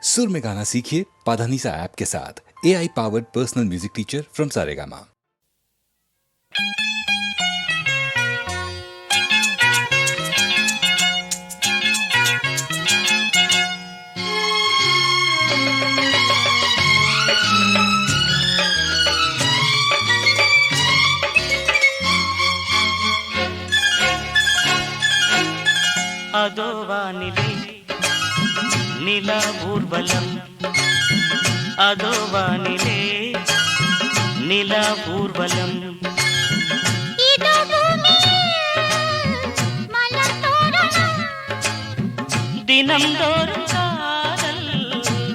सुर में गाना सीखिए पाधानीसा ऐप के साथ। AI powered personal music teacher from Saregama. அதோ வானிலே நிலா ஊர்வலம், அதோ வானிலே நிலா ஊர்வலம். இதோ பூமியில் மலர் தோரணம், தினம்தோறும் காதல்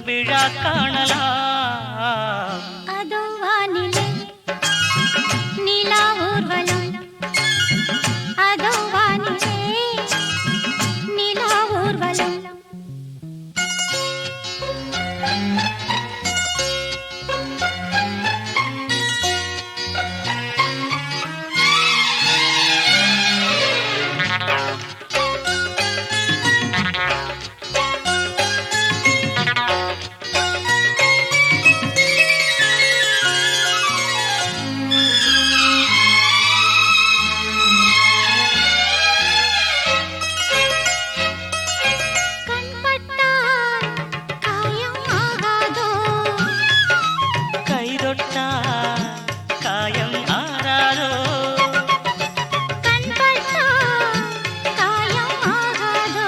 விழா காணலாம். அதோ வானிலே நிலா ஊர்வலம், அதோ வானிலே நிலா ஊர்வலம். கண்பட்டால் காயம் ஆகாதோ, கை தொட்டால் காயம் ஆறாதோ, கண்பட்டால் காயம் ஆகாதோ.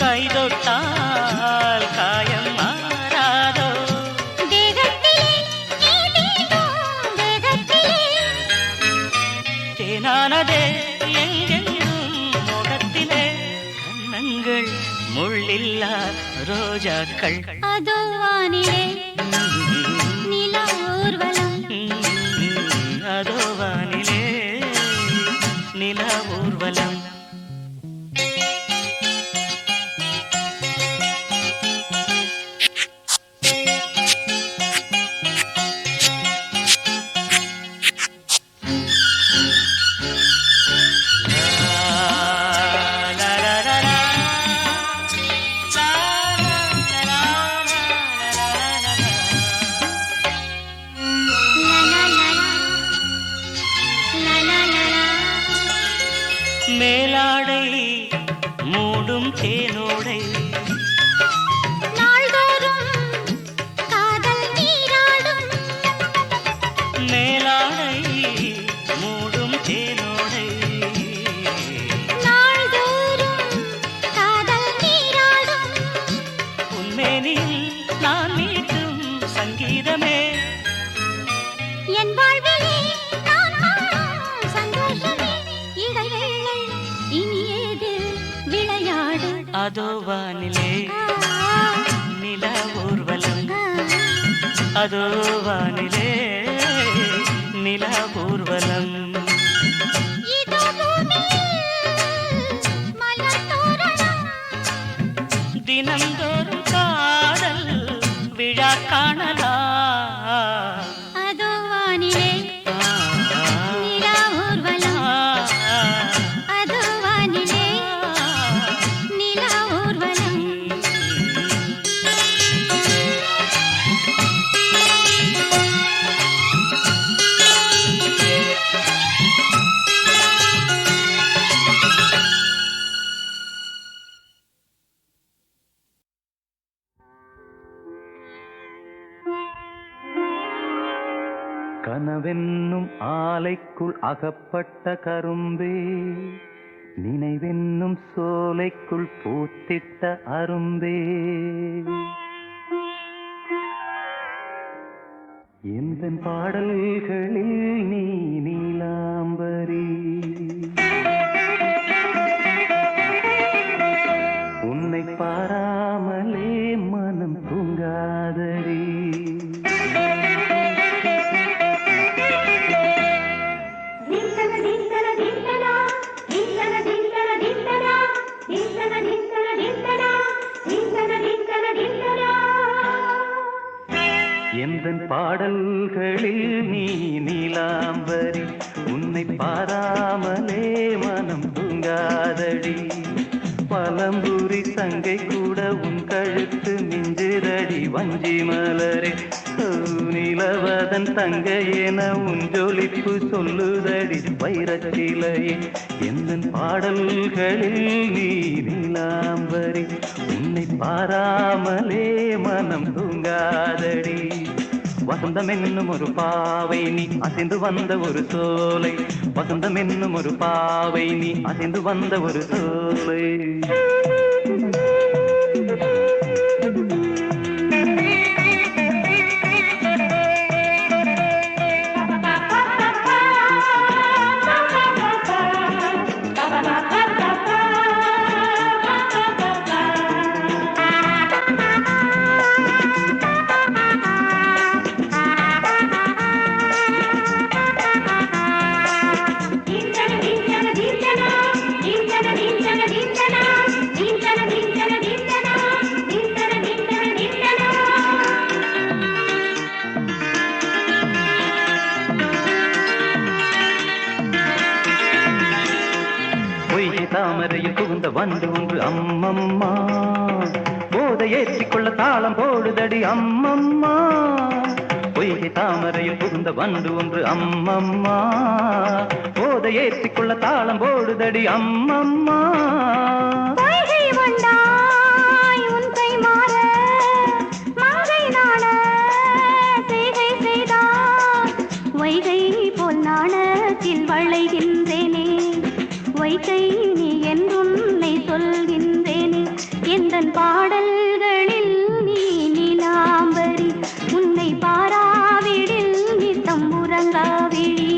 கை தொட்டால் காயம் ஆறாதோ. தேகத்திலே நீ தீண்டும் தேகத்திலே, தேனானதே எங்கெங்கும் முகத்திலே, கண்ணங்கள் முள்ளில்லா ரோஜாக்கள். அதோ வானிலே நிலா ஊர்வலம், அதோ வானிலே நிலா ஊர்வலம். லா லா லா லா லா லா லா. மேலாடை மூடும் தேனோடை, நாள்தோறும் காதல் நீராடும், மேலாடை மூடும் தேனோடை, நாள்தோறும் காதல் நீராடும். உன்மேனில் நான் மீட்டும் சங்கீதமே, என் வாழ்விலே நான் காணும் சந்தோஷமே. இடைவேளை இனியேது விளையாடு. அதோ வானிலே நிலா ஊர்வலம், அதோ வானிலே நிலா ஊர்வலம். இதோ பூமியில் மலர் தோரணம், தினம்தோறும் காதல் விழா காணலாம். அதோ வானிலே நிலா ஊர்வலம், அதோ வானிலே நிலா ஊர்வலம். கனவென்னும் ஆலைக்குள் அகப்பட்ட கரும்பே, நினைவென்னும் சோலைக்குள் பூத்திட்ட அரும்பே, எந்தன் பாடல்களில் நீ நீலாம்பரி, உன்னை பாராமலே மனம் தூங்காதடி. எந்தன் பாடல்களில் நீ நீலாம்பரி, உன்னை பாராமலே மனம் தூங்காதடி. பழம்புரி தங்கை கூட உன் கழுத்து மிஞ்சிரடி வஞ்சி மலரே நிலவதன் தங்கை என உன் ஜொலிப்பு சொல்லுதடி வைரச்சிலையே எந்த பாடல்களில் நீ நீலாம்பரி உன்னை பாராமலே மனம் தூங்காதடி வசந்தம் என்னும் ஒரு பாவை நீ அசைந்து வந்த ஒரு சோலை வசந்தம் என்னும் ஒரு பாவை நீ அசைந்து வந்த ஒரு சோலை தாமரையில் புகுந்த வந்து ஒன்று அம்மம்மா போதை ஏற்றிக்கொள்ள தாளம் போடுதடி அம்மம்மா பொய்கை தாமரையில் புகுந்த வந்து ஒன்று அம்மம்மா போதை ஏற்றிக்கொள்ள தாளம் போடுதடி அம்மம்மா வைகை போல் நாணத்தில் வளைகின்றேனே வைகை நீ என்றுன்னை சொல்கின்றேனே எந்தன் பாடல்களில் நீ நீலாம்பரி உன்னை பாராவிடில் நித்தம் உறங்காவிழி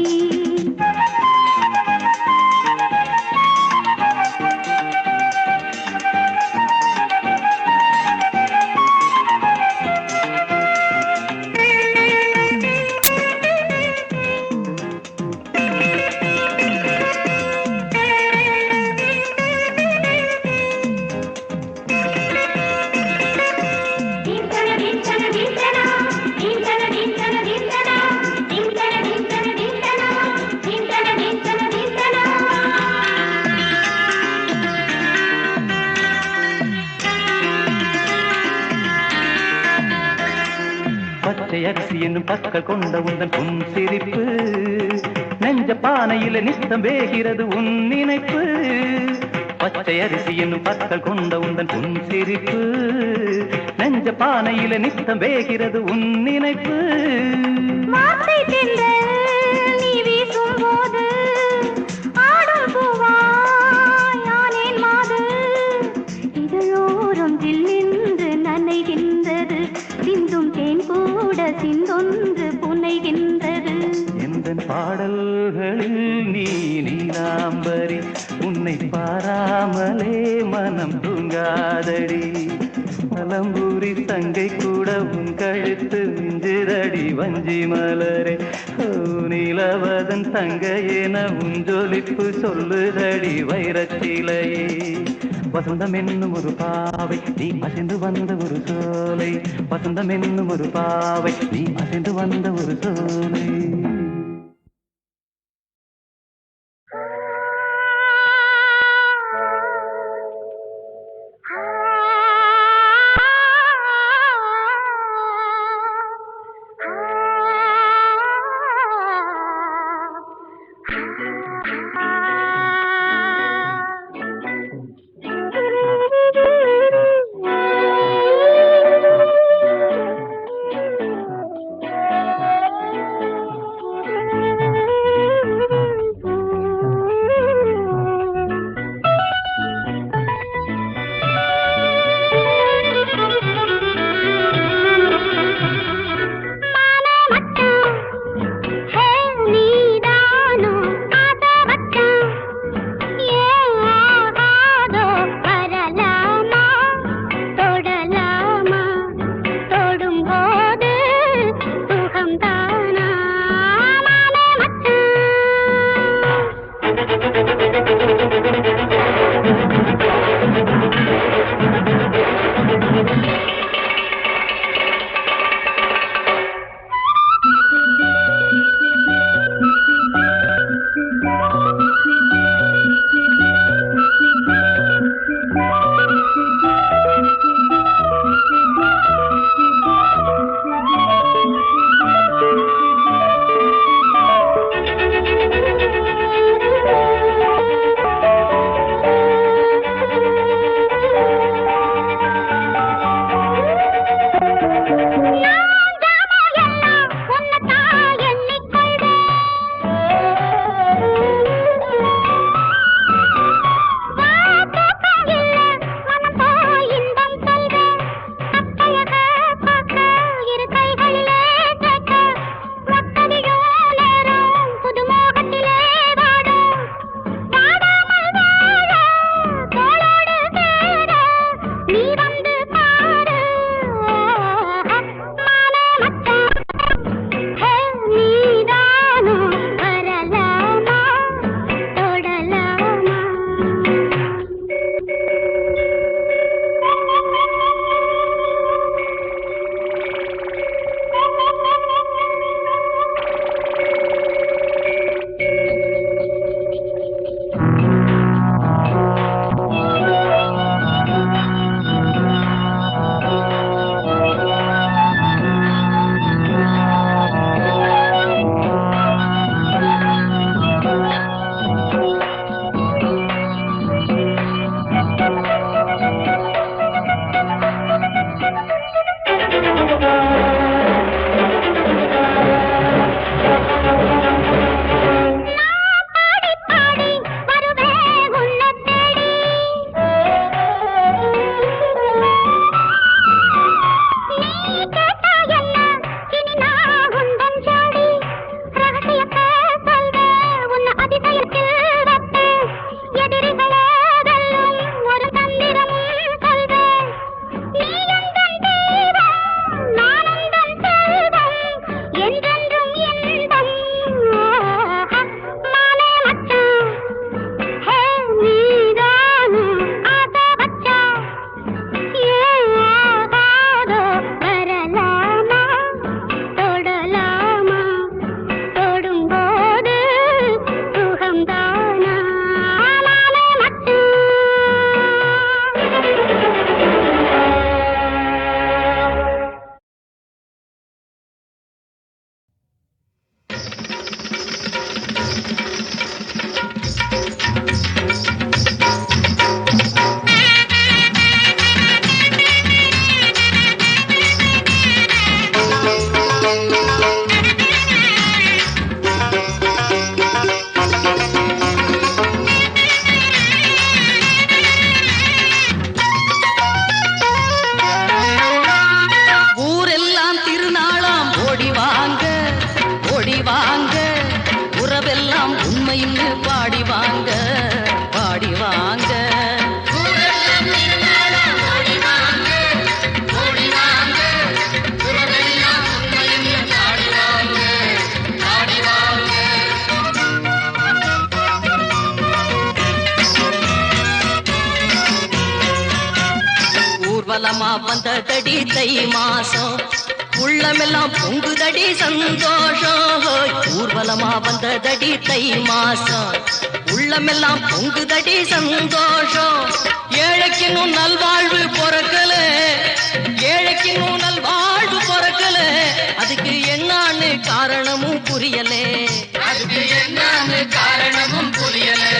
பச்சை அரிசி என்னும் பற்கள் கொண்ட உந்தன் உன் சிரிப்பு நெஞ்ச பானையில நித்தம் வேகிறது உன் நினைப்பு பச்சை அரிசி என்னும் பற்கள் கொண்ட உந்தன் உன் சிரிப்பு நெஞ்ச பானையில நித்தம் வேகிறது உன் நினைப்பு நீ வீசும் போது ஆடும் பூவாய் யானேன் மாது இதழோரம் தில்லின்று நனைகின்றது சிந்தும் தேன் கூட சிந்தொன்று புனைகின்றது எந்தன் பாடல்களில் நீ நீலாம்பரி உன்னை பாராமலே மனம் தூங்காதடி பழம்பூரி தங்கை கூட உன் கழுத்து மிஞ்சிரடி வஞ்சி மலரே நிலவதன் தங்கையென உன் ஜொலிப்பு சொல்லுதடி வைரச்சிலையே வசந்தம் என்னும் ஒரு பாவை நீ அசைந்து வந்த ஒரு சோலை வசந்தம் என்னும் ஒரு பாவை நீ அசைந்து வந்த ஒரு சோலை ஊர்வலமா வந்ததடி தை மாசம் உள்ளமெல்லாம் பொங்குதடி சந்தோஷம் ஊர்வலமா வந்ததடி தை மாசம் உள்ளமெல்லாம் பொங்குதடி சந்தோஷம் ஏழைக்கின்னும் நல்வாழ்வு பொறக்கல ஏழைக்கின்னும் நல்வாழ்வு பொறக்கல அதுக்கு என்னான்னு காரணமும் புரியலே அதுக்கு என்னான்னு காரணமும் புரியலே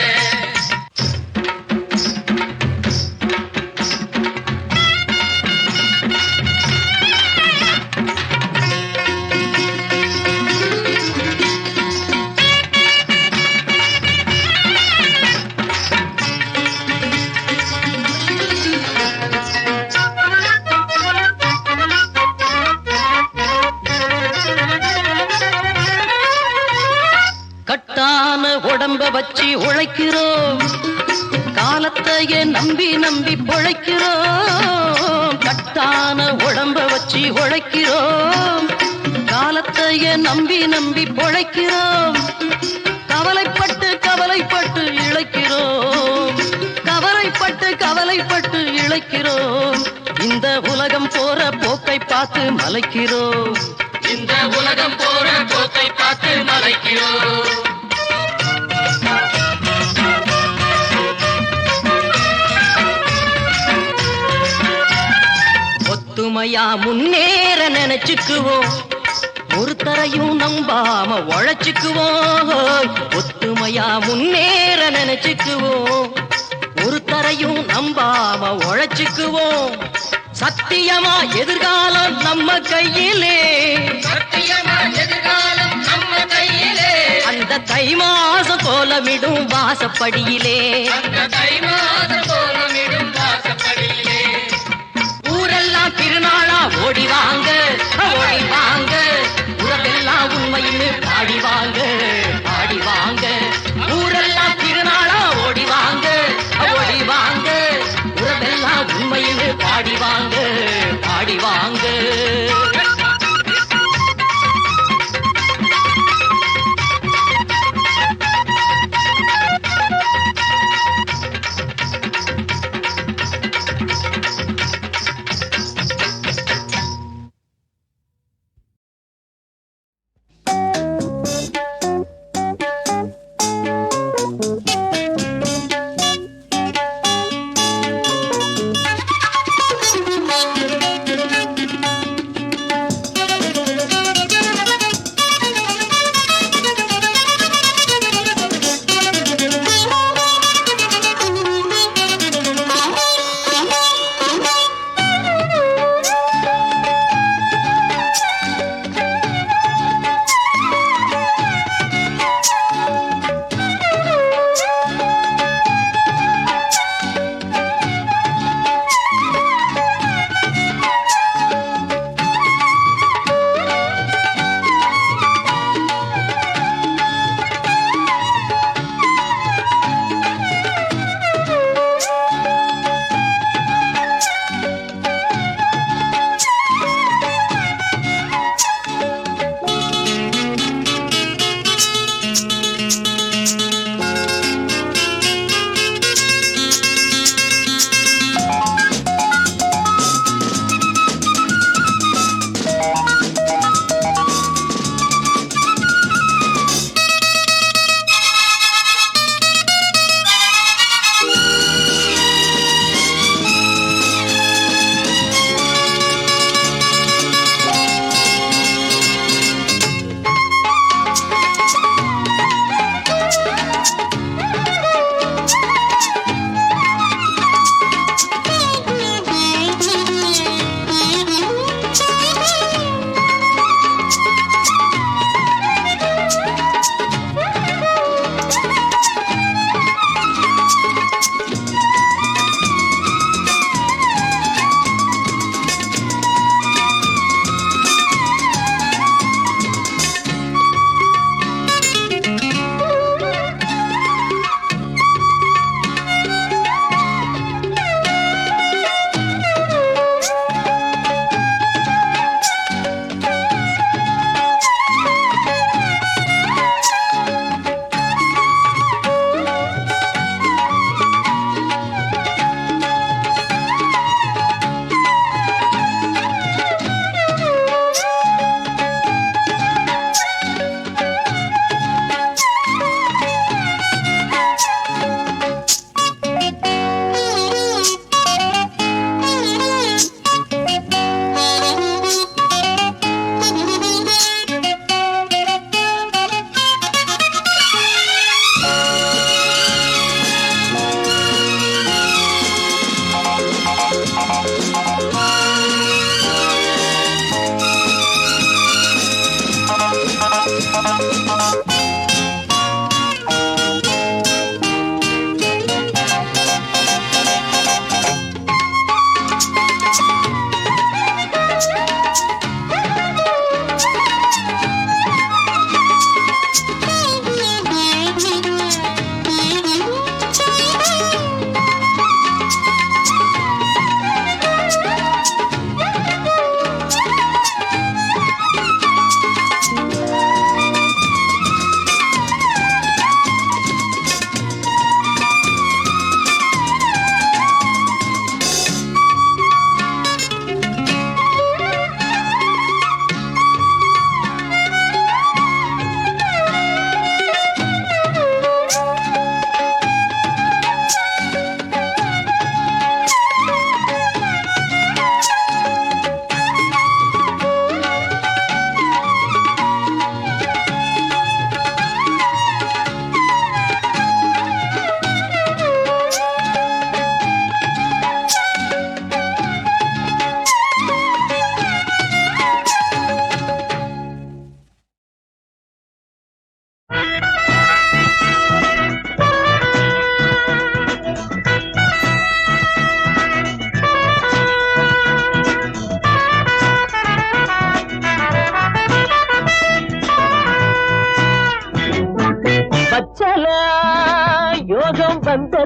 கட்டான உடம்ப வச்சு உழைக்கிறோம் காலத்தையே நம்பி நம்பி பொழைக்கிறோம் கட்டான உடம்ப வச்சு உழைக்கிறோம் காலத்தையே நம்பி நம்பி பொழைக்கிறோம் கவலைப்பட்டு கவலைப்பட்டு இழைக்கிறோம் கவலைப்பட்டு கவலைப்பட்டு இழைக்கிறோம் இந்த உலகம் போற போக்கை பார்த்து மலைக்கிறோம் இந்த உலகம் போற போக்கை பார்த்து மலைக்கிறோம் ஒத்துமையா முன்னேற நினைச்சுக்குவோம் ஒருத்தரையும் நம்பாம உழைச்சுக்குவோம் ஒத்துமையா முன்னேற நினைச்சுக்குவோம் ஒருத்தரையும் நம்பாம உழைச்சுக்குவோம் சத்தியமா எதிர்காலம் நம்ம கையிலே சத்தியமா எதிர்காலம் நம்ம கையிலே அந்த தை மாசம் கோலமிடும் வாசப்படியிலே அந்த தை மாசம் கோலமிடும் வாசப்படியிலே ஊரெல்லாம் திருநாளா ஓடி வாங்க உறவெல்லாம் உண்மைன்னு பாடி வாங்க ஊரெல்லாம் திருநாளா ஓடி வாங்க உறவெல்லாம் உண்மைன்னு பாடி வாங்க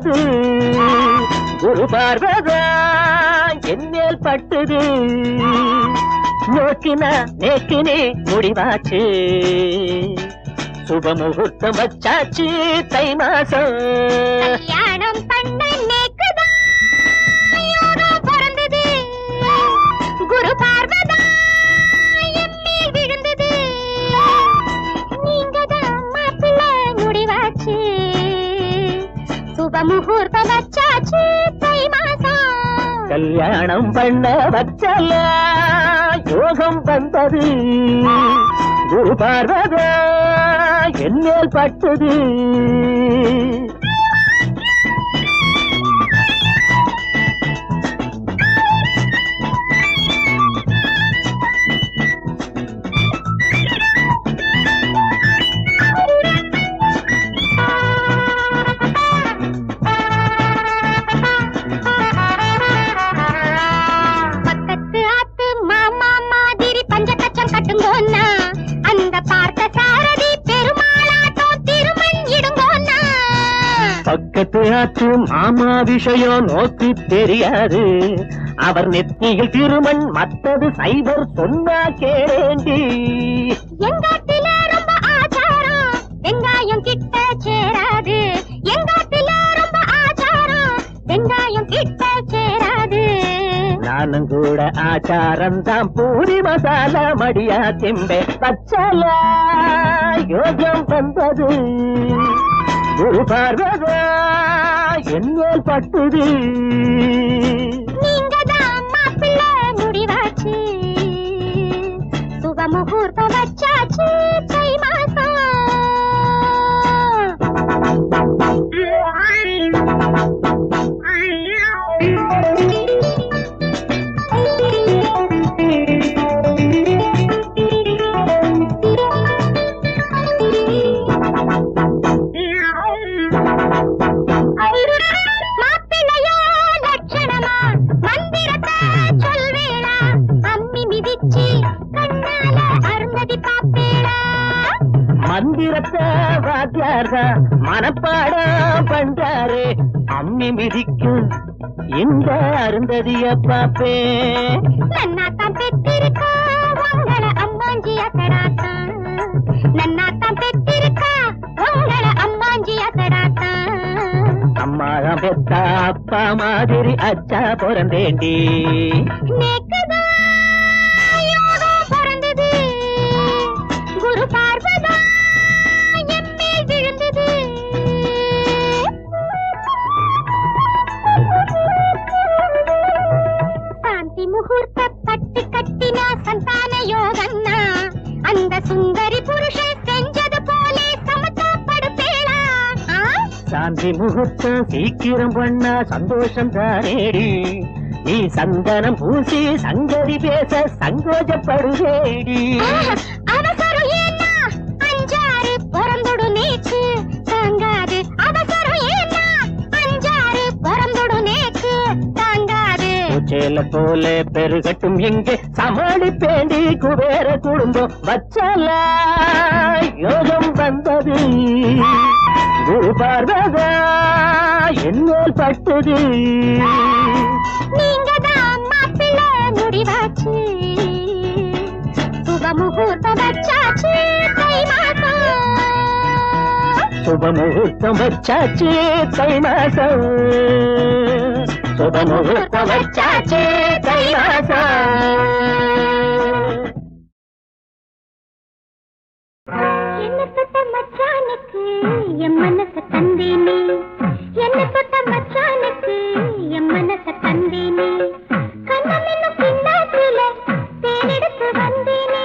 வந்தது ஒரு பார்வதான் என் மேல் பட்டது நோக்கினா நேக்கினே முடிவாச்சு சுப முகூர்த்தம் வச்சாச்சு தை மாசம் கல்யாணம் பண்ண நேக்குதான் யோகம் பிறந்தது குரு பார்வதா என் மேல் விழுந்தது நீங்க தான் மாப்பிள்ளை முடிவாச்சு சுப முகூர்த்தம் வச்சாச்சு தை மாசம் கல்யாணம் பண்ண வச்சல யோகம் வந்தது குரு பார்வதா என் மேல் பட்டது பக்கத்து ஆற்று மாமா விஷயம் நோக்கி தெரியாது அவர் நெத்தியில் திருமண் மத்தது சைவர் சொன்னா கேளேண்டி எங்காட்டில ரொம்ப ஆச்சாரம் வெங்காயம் கிட்ட சேராது எங்காட்டில ரொம்ப ஆச்சாரம் வெங்காயம் கிட்ட சேராது நானும் கூட ஆச்சாரம் தான் பூரி மசாலா மடியா திம்பே பச்சல யோகம் வந்தது குரு பார்வதா என் மேல் பட்டது நீங்க தான் மாப்பிள்ளை முடிவாச்சு சுப முகூர்த்தம் வச்சாச்சு தை மாசம் மாப்பிள்ளையோ லட்சணமா மந்திரத்தை சொல்வேளா அம்மி மிதிச்சு கண்ணால அருந்ததி பாப்பேளா மந்திரத்தை வாத்தியார்தா மனப்பாடம் பண்றாரு அம்மி மிதிக்கும் இந்த அருந்ததிய பாப்பே நன்னாத்தான் பெற்றிருக்கா உங்கள அம்மாஞ்சி அசடாத்தான் நன்னாத்தான் பெற்றிருக்கா உங்கள அம்மாஞ்சி அசடாத்தான் அம்மாதான் பெத்தா அப்பா மாதிரி அச்சா பிறந்தேண்டி நேக்குதான் யோகம் பிறந்தது குரு பார்வதா என் மேல் விழுந்தது சாந்தி முகூர்த்த பட்டு கட்டினா சந்தான யோகன்னா அந்த சுந்தரி புருஷன் செஞ்சது போலே சமத்தப்படுத்தேளா சாந்தி முகூர்த்தம் சீக்கிரம் பண்ணா சந்தோஷம் தானேடி நீ சந்தனம் பூசி சங்கதி பேச சங்கோஜப்படுவேடி அவசரம் ஏன்னா அஞ்சாறு பிறந்துடு நேக்கு தாங்காது அவசரம் ஏன்னா அஞ்சாறு பிறந்துடு நேக்கு தாங்காது சேல போல பெருகட்டும் எங்கே சமாளிப்பேண்டி குபேர குடும்பம் வச்சல யோகம் வந்தது குரு பார்வதா என் மேல் பட்டது நீங்க தான் மாப்பிள்ளை முடிவாச்சு சுப முகூர்த்தம் வச்சாச்சு தை மாசம் சுப முகூர்த்தம் வச்சாச்சு தை மாசம் சுப முகூர்த்தம் வச்சாச்சு தை மாசம் என்ன தொட்ட மச்சானுக்கு என் மனச தந்தேனே என்ன தொட்ட மச்சானுக்கு என் மனச தந்தேனே கண்ணமென்னும் பின்னாக்குல தேனெடுத்து வந்தேனே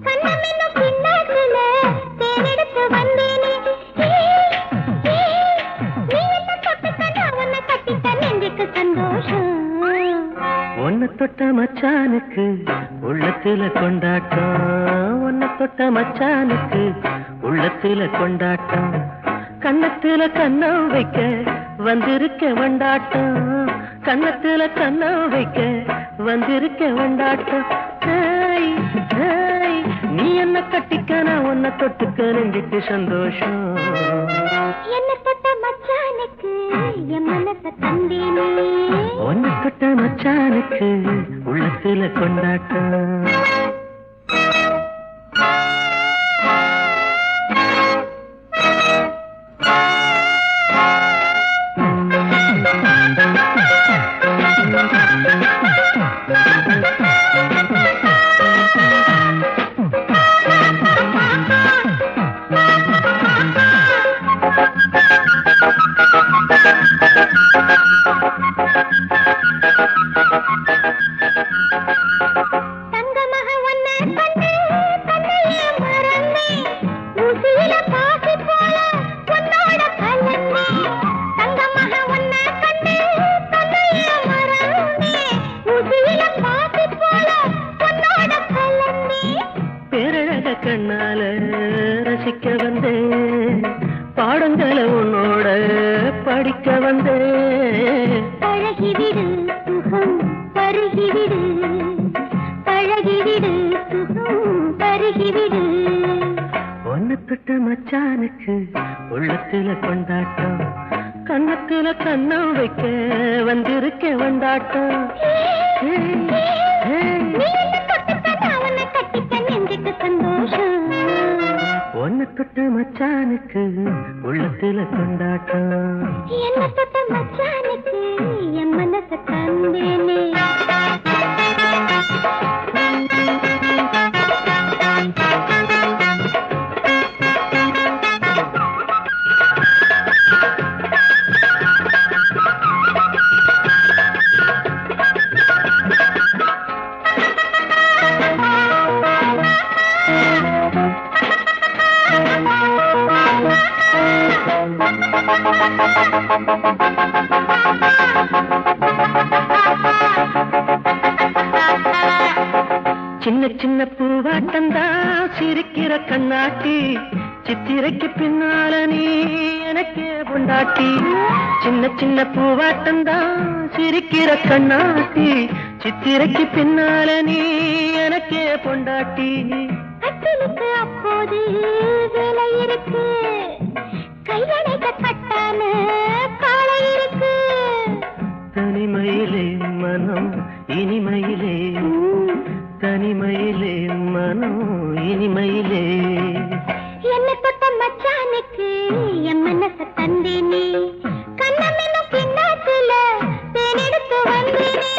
கண்ணமென்னும் பின்னாக்குல தேனெடுத்து வந்தேனே நீ என்ன தொட்டுக்க உன்னை கட்டிக்க நெஞ்சுக்கு சந்தோஷம் உன்னை தொட்ட மச்சானுக்கு உள்ளத்துல கொண்டாட்டம் உன்னை தொட்ட மச்சானுக்கு உள்ளத்துல கொண்டாட்டம் கண்ணத்துல கண்ணம் வைக்க வந்திருக்க வண்டாட்டம் கண்ணத்துல கண்ணம் வைக்க வந்திருக்க வண்டாட்டம் ஹேய், ஹேய், நீ என்ன கட்டிக்க நான் உன்னை தொட்டுக்க நெஞ்சுக்கு சந்தோஷம் என்ன தொட்ட மச்சானுக்கு என் மனச தந்தேனே. ஒன்னு தொட்ட மச்சானுக்கு உள்ளத்துல கொண்டாட்டம். தங்கமக ஒன்ன கண்டு தன்னையே மறந்தேன். ஊசியில பாசி போல உன்னோட கலந்தேன். தங்கமக ஒன்ன கண்டு தன்னையே மறந்தேன். ஊசியில பாசி போல உன்னோட கலந்தேன். பேரழக கண்ணால ரசிக்க வந்தேன், பாடங்களை உன்னோட படிக்க வந்தேன். பழகிவிடு சுகம் பருகிவிடு, பழகிவிடு சுகம் பருகிவிடு. ஒன்னு தொட்ட மச்சானுக்கு உள்ளத்துல கொண்டாட்டம், கண்ணத்துல கண்ணம் வைக்க வந்திருக்க வந்தாட்டம். நீ என்ன தொட்டுக்க நான் உன்னை கட்டிக்க நெஞ்சுக்கு சந்தோஷம். ஒன்னு தொட்ட மச்சானுக்கு உள்ளத்துல கொண்டாட்டம். என்ன தொட்ட மச்சானுக்கு என் மனச தந்தேனே. சின்ன சின்ன பூவாட்டந்தான் சிரிக்கிற கண்ணாட்டி, சித்திரைக்கு பின்னால நீ எனக்கே பொண்டாட்டி. சின்ன சின்ன பூவாட்டந்தான் சிரிக்கிற கண்ணாட்டி, சித்திரைக்கு பின்னால நீ எனக்கே பொண்டாட்டி. கட்டிலுக்கு அப்போது வேலை இருக்கு, கையணைக்க கட்டான காலை இருக்கு. தனிமையிலே மனம் இனிமையிலே, தனிமையிலே மனம் இனிமையிலே. என்ன தொட்ட மச்சானுக்கு என் மனச தந்தேனே. கண்ணமென்னும் பின்னாத்துல தேனெடுத்து வந்தேனே.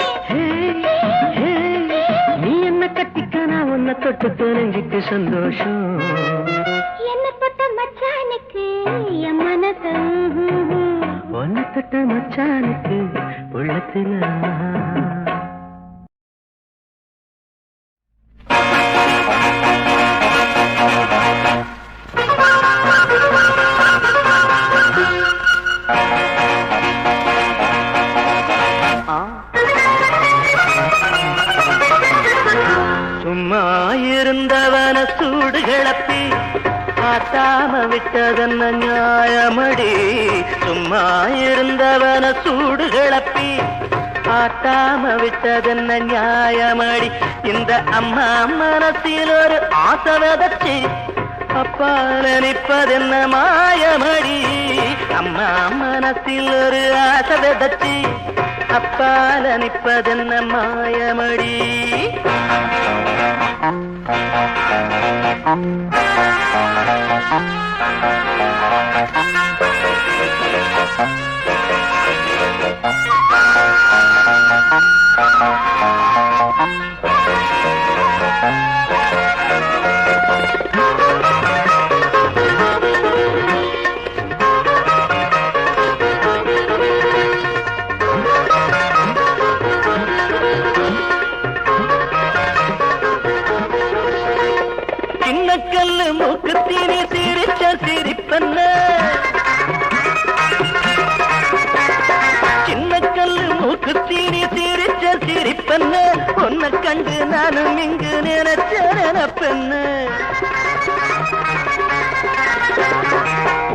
நீ என்ன கட்டிக்க நான் உன்னை தொட்டு தெரிஞ்சுக்கு சந்தோஷம். என்ன தொட்ட மச்சானுக்கு என் மனச ஒன்னு தொட்ட மச்சானுக்கு உள்ளத்துல. சும்மா இருந்தவன சூடு கிளப்பி காட்டாம விட்டதென்ன நியாயமடி. சும்மா இருந்தவன சூடு கிளப்பி காட்டாம விட்டதென்ன நியாயமடி. இந்த அம்மா மனசில் ஒரு ஆசை விதச்சி அப்பால நிற்பதென்ன மாயமடி. அம்மா மனசில் ஒரு ஆசை விதச்சி அப்பால நிற்பதென்ன மாயமடி. சின்னக்கல்லு மூக்குத்தீனி சிரிச்ச சிரிப்பன்ன, சின்னக்கல்லு மூக்குத்தீனி சிரிச்ச சிரிப்பன்ன. உன்னை கண்டு நானும் இங்கு நினைச்ச நினைப்பென்ன,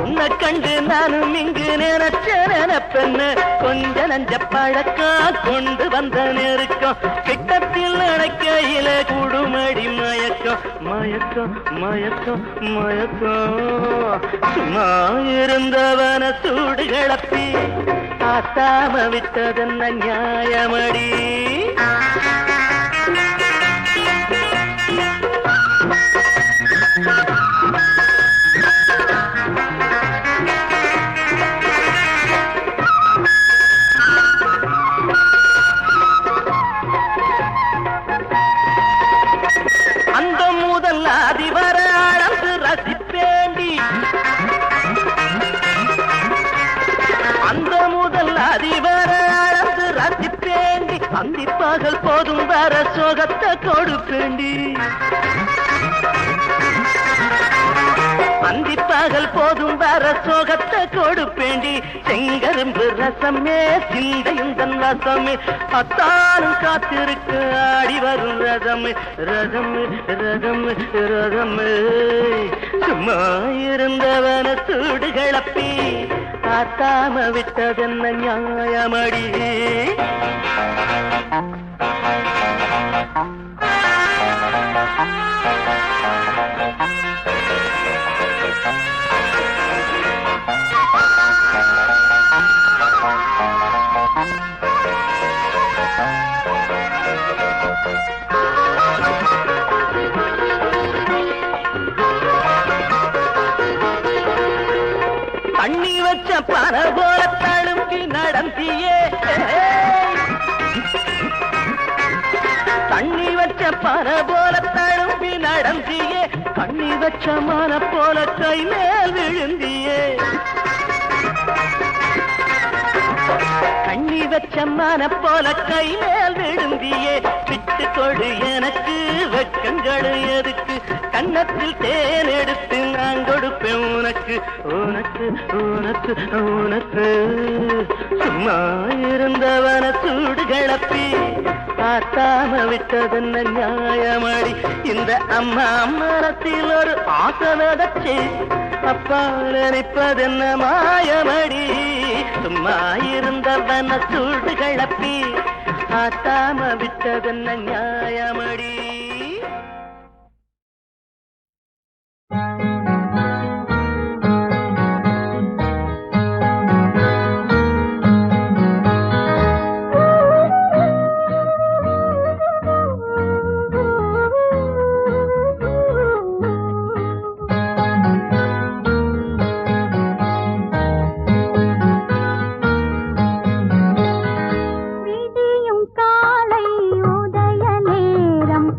உன்னை கண்டு நானும் இங்கு நினைச்ச நினைப்பென்ன. கொஞ்ச நஞ்ச பழக்கம் கொண்டு வந்த நெருக்கம், கிட்டத்தில் நடக்கையில குடுமடி மயக்கம். மயக்கம் மயக்கம் மயக்கம். சும்மா இருந்தவன சூடு கிளப்பி ஆத்தாம விட்டதென்ன நியாயமடி. அந்த முதல் அதிவர அளந்து ரசிப்பேண்டி, அந்த முதல் அதிவர அளந்து ரசிப்பேண்டி, அந்திப்பகல் போதும் வர சோகத்தை கொடுப்பேண்டி, அந்திப்பகல் போதும் வர சோகத்தை கொடுப்பேண்டி. செங்கரும்பு ரசமே சிந்தையும் தன் ரசமே, அத்தானும் காத்திருக்கு ஆடி வரும் ரதமே ரதமே ரதமே ரதமே. சும்மா இருந்தவன சூடு கிளப்பி ஆத்தாம விட்டதென்ன நியாயமடி. தண்ணி வச்ச பன போல தழும்பி நடந்தியே, தண்ணி வச்ச பன போல தழும்பி நடந்தியே, தண்ணி வச்ச மன போல கை மேல் விழுந்தியே, கண்ணி வச்ச மன போல கை மேல் விழுந்தியே. விட்டு கொடு எனக்கு வெக்கங்கள் எதுக்கு, கன்னத்தில் தேன் எடுத்து நான் கொடுப்பேன் உனக்கு உனக்கு உனக்கு உனக்கு. சும்மா இருந்தவன சூடு கிளப்பி ஆத்தாம விட்டதென்ன நியாயமடி. இந்த அம்மா மரத்தில் ஒரு ஆசை விதைச்சு அப்பா நினைப்பதென்ன மாயமடி. சும்மா இருந்தவன சூடு கிளப்பி ஆத்தாம விட்டதென்ன நியாயமடி. விடியும் காலை உதய நேரம்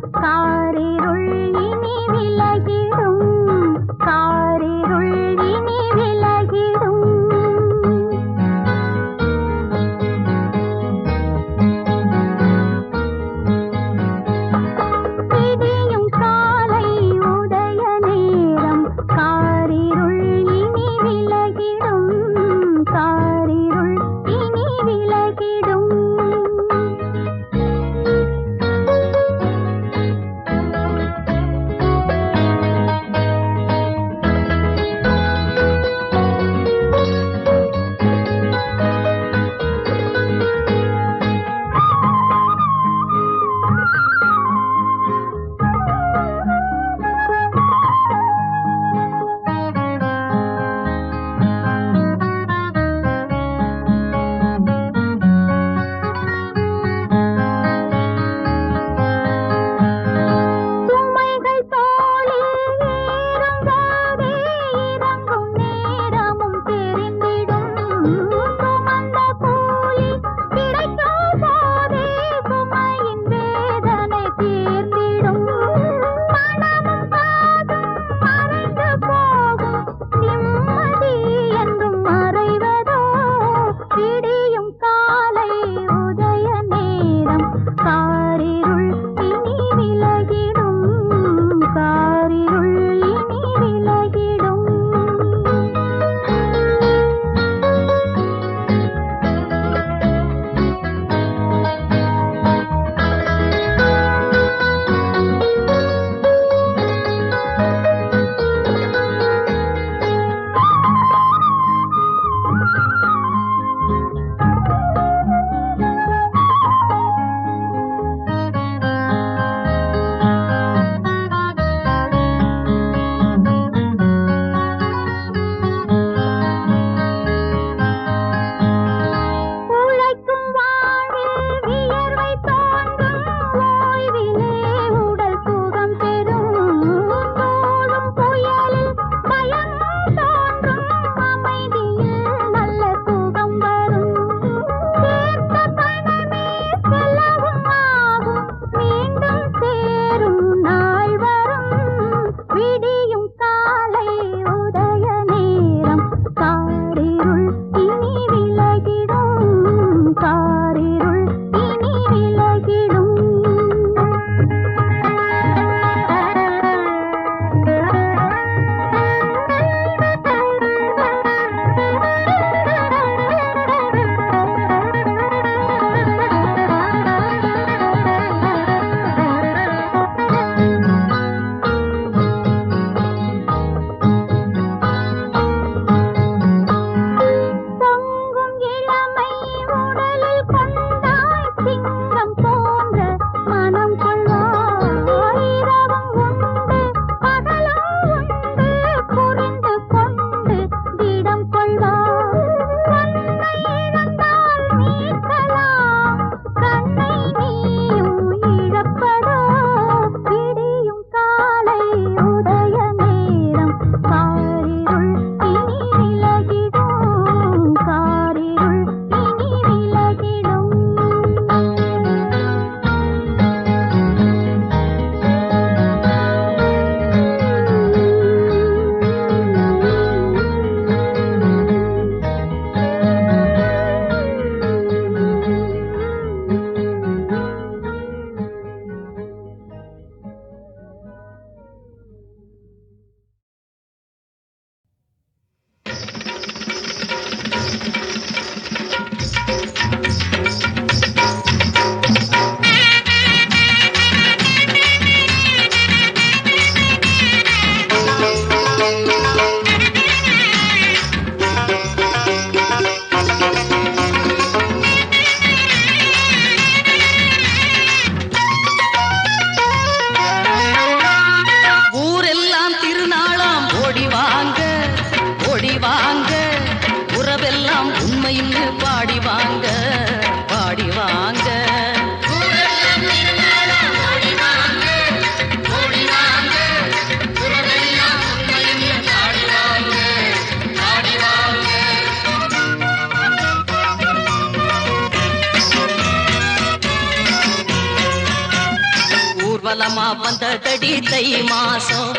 ஊர்வலமா வந்ததடி தை மாசம்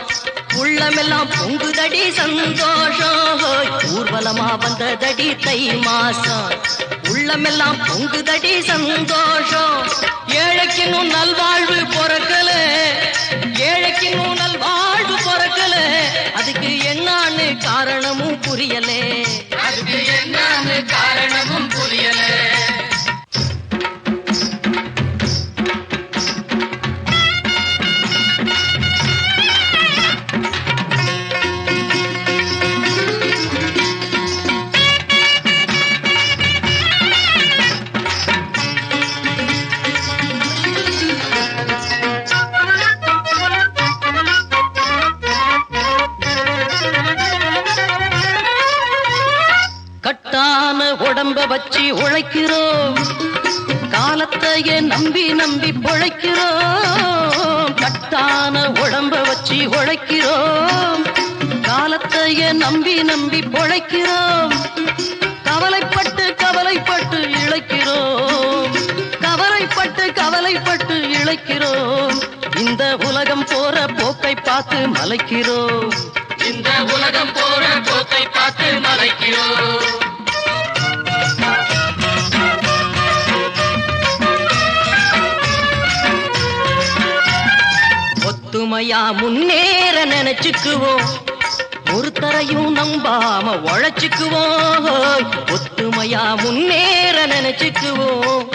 உள்ளமெல்லாம் பொங்குதடி சந்தோஷம் ஊர்வலமா வந்ததடி தை மாசம் உள்ளமெல்லாம் பொங்குதடி சந்தோஷம் ஏழைக்கினும் நல்வாழ்வு பொறக்கல ஏழைக்கினும் நல்வாழ்வு பொறக்கல அதுக்கு என்னான்னு காரணமும் புரியலே அதுக்கு என்னான்னு காரணமும் புரியலே கட்டான உடம்ப வச்சு உழைக்கிறோம் காலத்தையே நம்பி நம்பி பொழைக்கிறோம் கட்டான உடம்ப வச்சு உழைக்கிறோம் காலத்தையே நம்பி நம்பி பொழைக்கிறோம் கவலைப்பட்டு கவலைப்பட்டு இழைக்கிறோம் கவலைப்பட்டு கவலைப்பட்டு இழைக்கிறோம் இந்த உலகம் போற போக்கை பார்த்து மலைக்கிறோம் இந்த உலகம் போற போக்கை பார்த்து மலைக்கிறோம் ஒத்துமையா முன்னேற நினைச்சுக்குவோம் ஒருத்தரையும் நம்பாம உழைச்சுக்குவோம் ஒத்துமையா முன்னேற நினைச்சுக்குவோம்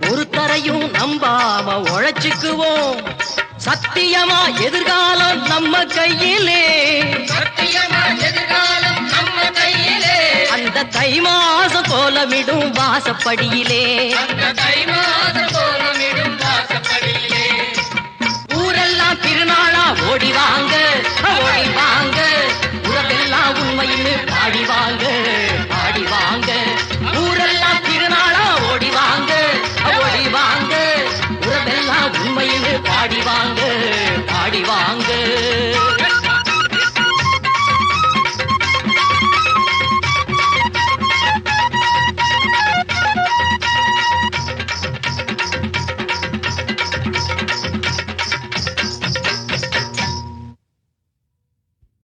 ஒருத்தரையும் நம்பாம உழைச்சுக்குவோம் சத்தியமா எதிர்காலம் நம்ம கையிலே சத்தியமா எதிர்காலம் நம்ம கையிலே அந்த தை மாசம் கோலமிடும் வாசப்படியிலே அந்த தை மாசம் கோலமிடும் வாசப்படியிலே ஊரெல்லாம் திருநாளா ஓடி வாங்க உறவெல்லாம் உண்மைன்னு பாடி வாங்க ஊரெல்லாம் திருநாளா ஓடி வாங்க உறவெல்லாம் உண்மைன்னு பாடி வாங்க